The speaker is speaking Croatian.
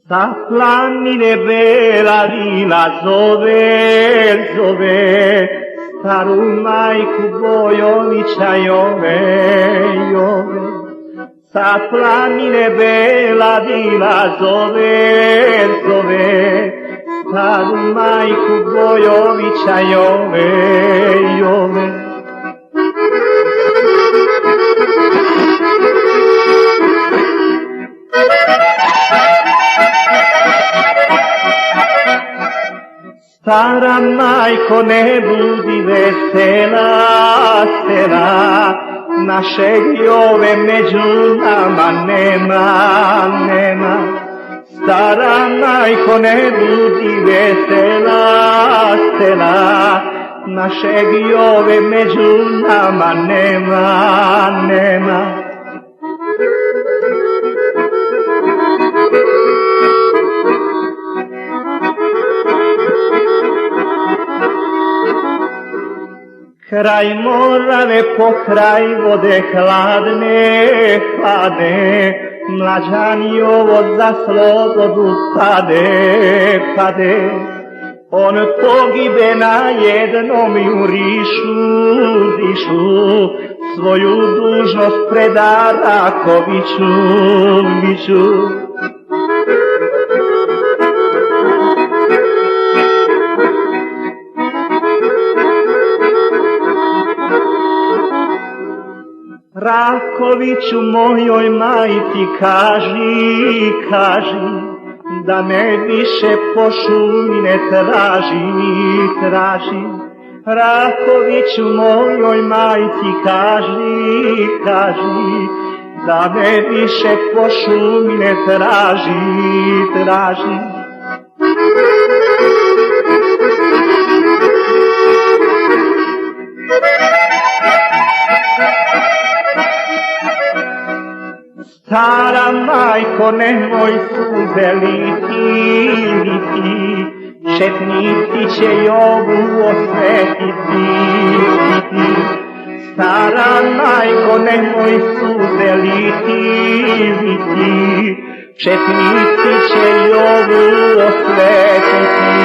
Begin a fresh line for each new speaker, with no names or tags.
Sa planine bela vila zove staru majku Bojovića Jove. Sa planine bela vila zove staru majku Bojovića Jove. Stara majko, ne budi vesela, našeg Jove među nama nema. Stara majko, ne budi vesela, našeg Jove među nama nema. Kraj Morave, pokraj vode hladne, mlađani ovo za slobodu pade. On pogibe na jednom jurišu, svoju dužnost preda Rakoviću. Rakoviću, mojoj majci kaži, da me više po šumi ne traži. Rakoviću, mojoj majci kaži, da me više po šumi ne traži. Stara majko, nemoj suze liti, četnici će Jovu osvetiti. Stara majko, nemoj suze liti, četnici će Jovu osvetiti.